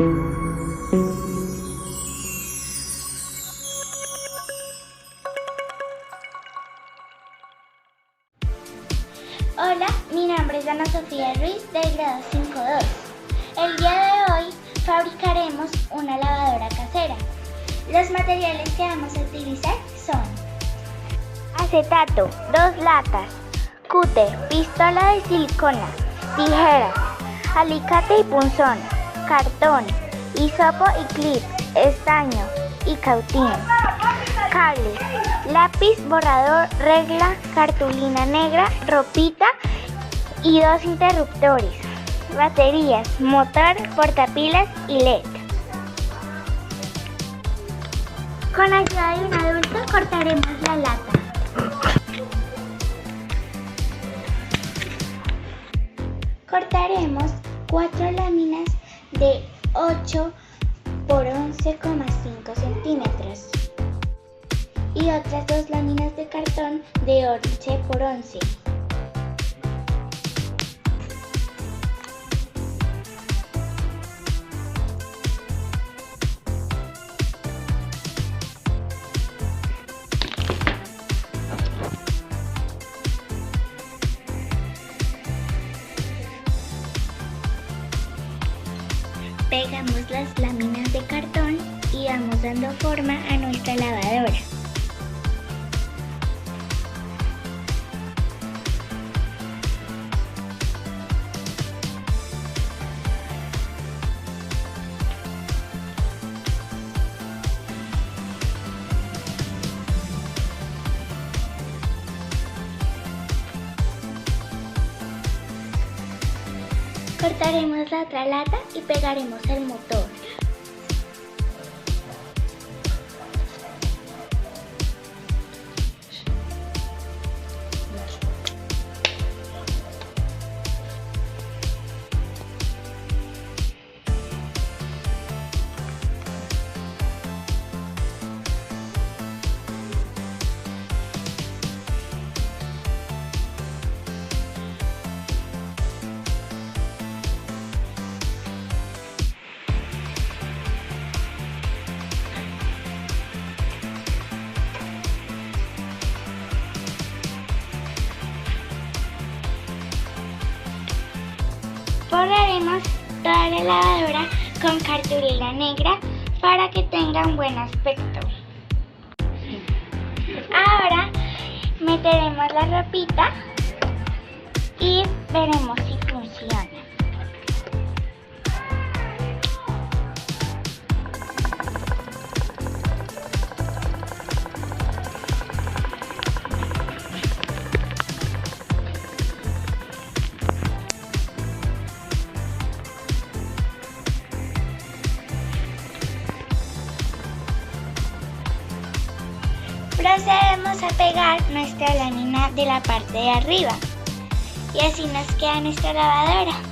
Hola, mi nombre es Ana Sofía Ruiz del grado 5.2. El día de hoy fabricaremos una lavadora casera. Los materiales que vamos a utilizar son acetato, 2 latas, cúter, pistola de silicona, tijeras, alicate y punzón, cartón, hisopo y clip, estaño y cautín, cables, lápiz, borrador, regla, cartulina negra, ropita y 2 interruptores, baterías, motor, portapilas y LED. Con ayuda de un adulto cortaremos la lata. Cortaremos 4 láminas de 8 por 11,5 centímetros y otras 2 láminas de cartón de 11 por 11. Pegamos las láminas de cartón y vamos dando forma a nuestra lavadora. Cortaremos la otra lata y pegaremos el motor. Forraremos toda la lavadora con cartulina negra para que tenga un buen aspecto. Ahora meteremos la ropita y veremos si funciona. Procedemos a pegar nuestra lámina de la parte de arriba y así nos queda nuestra lavadora.